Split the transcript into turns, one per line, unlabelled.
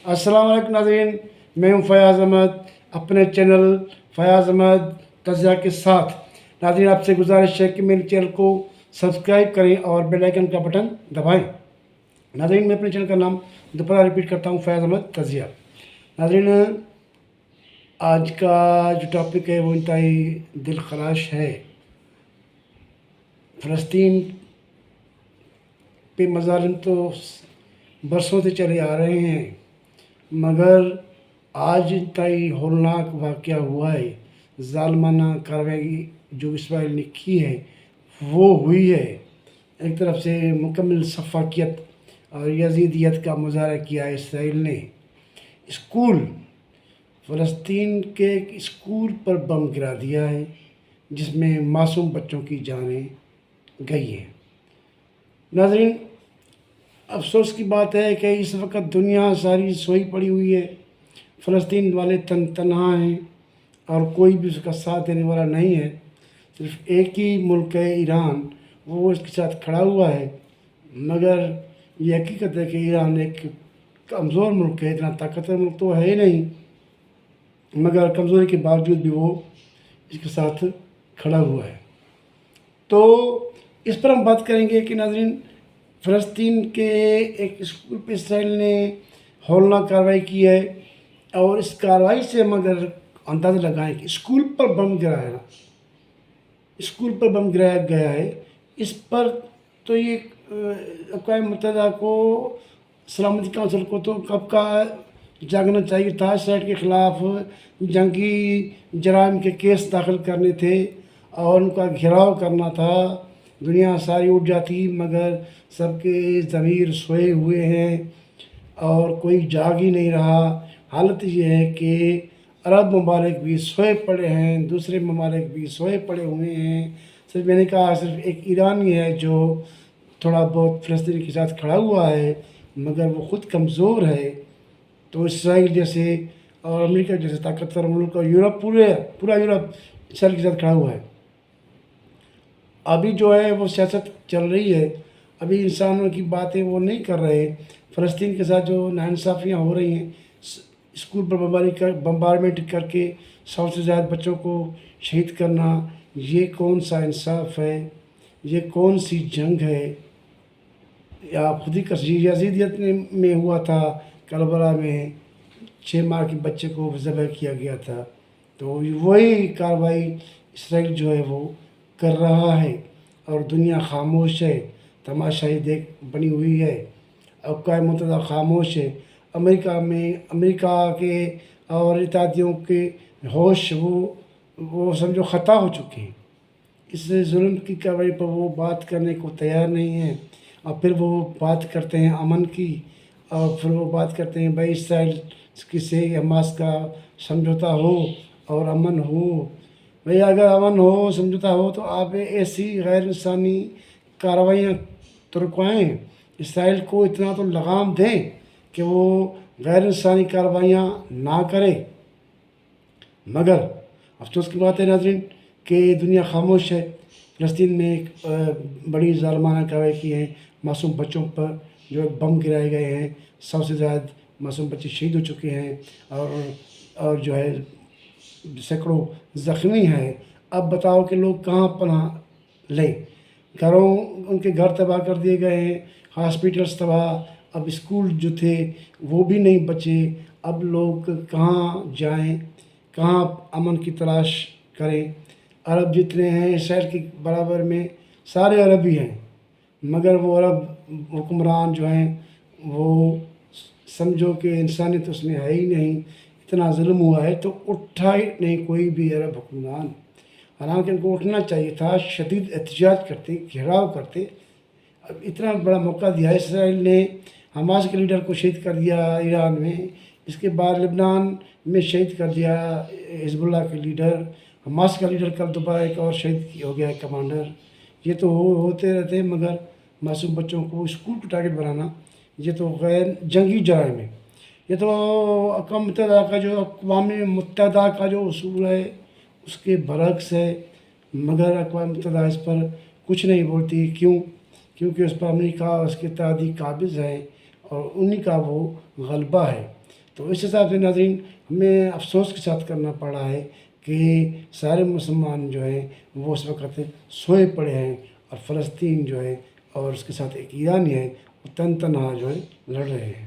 अस्सलाम वालेकुम नाज़रीन, मैं हूं फ़याज़ अहमद अपने चैनल फ़याज़ अहमद तज़िया के साथ। नाज़रीन, आपसे गुजारिश है कि मेरे चैनल को सब्सक्राइब करें और बेल आइकन का बटन दबाएं। नाज़रीन, मैं अपने चैनल का नाम दोबारा रिपीट करता हूं, फ़याज़ अहमद तज़िया। नाज़रीन, आज का जो टॉपिक है वो इंतहाई दिल खराश है। फ़लस्तीन पे मज़ालिम तो बरसों से चले आ रहे हैं, मगर आज इंतहाई हौलनाक वाक़या हुआ है। ज़ालिमाना कार्रवाई जो इसराइल ने की है वो हुई है। एक तरफ से मुकम्मल सफ़ाकियत और यज़ीदियत का मुज़ाहरा किया है इसराइल ने। स्कूल, फ़लस्तीन के एक स्कूल पर बम गिरा दिया है जिसमें मासूम बच्चों की जानें गई हैं। नाज़रीन, अफसोस की बात है कि इस वक्त दुनिया सारी सोई पड़ी हुई है। फ़लस्तीन वाले तनहा हैं और कोई भी उसका साथ देने वाला नहीं है। सिर्फ एक ही मुल्क है ईरान, वो इसके साथ खड़ा हुआ है। मगर ये हकीकत है कि ईरान एक कमज़ोर मुल्क है, इतना ताकतवर मुल्क तो है ही नहीं, मगर कमज़ोरी के बावजूद भी वो इसके साथ खड़ा हुआ है। तो इस पर हम बात करेंगे कि नाज़रीन, फ़लस्तीन के एक स्कूल पर इसराइल ने हौलनाक कार्रवाई की है और इस कार्रवाई से हम अगर अंदाज़ा लगाएं कि स्कूल पर बम गिराया ना, स्कूल पर बम गिराया गया है, इस पर तो ये अक़वाम मुत्तहिदा को, सलामती काउंसिल को तो कब का जागना चाहिए था। इसराइल के ख़िलाफ़ जंगी जराइम के केस दाखिल करने थे और उनका घेराव करना था। दुनिया सारी उठ जाती, मगर सबके ज़मीर सोए हुए हैं और कोई जाग ही नहीं रहा। हालत ये है कि अरब ममालिक भी सोए पड़े हैं, दूसरे ममालिक भी सोए पड़े हुए हैं। सिर्फ मैंने कहा सिर्फ एक ईरान ही है जो थोड़ा बहुत फ़लस्तीन के साथ खड़ा हुआ है, मगर वो ख़ुद कमज़ोर है। तो इसराइल जैसे और अमेरिका जैसे ताकतवर मुल्क और यूरोप, पूरा यूरोप इसराइल के साथ खड़ा हुआ है। अभी जो है वो सियासत चल रही है, अभी इंसानों की बातें वो नहीं कर रहे। फ़लस्तीन के साथ जो नाइंसाफ़ियाँ हो रही हैं, स्कूल पर बम्बारमेंट करके 100 से ज़्यादा बच्चों को शहीद करना, ये कौन सा इंसाफ है? ये कौन सी जंग है? या खुद ही यज़ीदियत में हुआ था, करबला में 6 माह के बच्चे को ज़बह किया गया था। तो वही कार्रवाई इसराइल जो है वो कर रहा है और दुनिया खामोश है, तमाशाई देख बनी हुई है। अक़वाम मुत्तहिदा खामोश है। अमेरिका के और इत्तेहादियों के होश वो समझो ख़ता हो चुके हैं। इस जुल्म की कार्रवाई पर वो बात करने को तैयार नहीं है और फिर वो बात करते हैं अमन की, और फिर वो बात करते हैं भाई इसराइल से हमास का समझौता हो और अमन हो। भाई अगर अमन हो, समझौता हो, तो आप ऐसी गैर इंसानी कार्रवाइयाँ तो रुकवाएँ। इसराइल को इतना तो लगाम दें कि वो गैर इंसानी कार्रवाइयाँ ना करे। मगर अफसोस की बात है नाज़रीन कि दुनिया खामोश है। फ़लस्तीन में एक बड़ी ज़ालिमाना कार्रवाई की है मासूम बच्चों पर, जो बम गिराए गए हैं। 100 से ज़्यादा मासूम बच्चे शहीद हो चुके हैं और जो है सैकड़ों ज़ख्मी हैं। अब बताओ कि लोग कहाँ पनाह लें? उनके घर तबाह कर दिए गए हैं, हॉस्पिटल्स तबाह, अब स्कूल जो थे वो भी नहीं बचे। अब लोग कहाँ जाएं, कहाँ अमन की तलाश करें? अरब जितने हैं इसराइल के बराबर में सारे अरबी हैं, मगर वो अरब हुक्मरान जो हैं वो समझो कि इंसानियत उसमें है ही नहीं। इतना जुल्म हुआ है तो उठा ही नहीं कोई भी अरब हुक्मरान। हालांकि उनको उठना चाहिए था, शदीद एहतजाज करते, घेराव करते। अब इतना बड़ा मौका दिया है इसराइल ने, हमास के लीडर को शहीद कर दिया ईरान में, इसके बाद लेबनान में शहीद कर दिया हिजबुल्लाह के लीडर, हमास का लीडर कल दोबारा एक और शहीद हो गया है कमांडर। ये तो होते रहते हैं, मगर मासूम बच्चों को स्कूल को टारगेट बनाना, ये तो गैर जंगी जराइम है। ये तो अक़वाम मुत्तहिदा का जो उसूल है उसके बरक्स है, मगर अक़वाम मुत्तहिदा इस पर कुछ नहीं बोलती। क्यों? क्योंकि उस पर अमेरिका और उसके इत्तेहादी काबिज़ हैं और उन्हीं का वो गलबा है। تو اس حساب سے ناظرین ہمیں افسوس کے ساتھ کرنا پڑا ہے کہ سارے مسلمان جو ہیں وہ اس وقت سوئے پڑے ہیں، اور فلسطین جو ہے اور اس کے ساتھ ایک ایران ہے وہ تن تنہا جو ہے لڑ رہے ہیں۔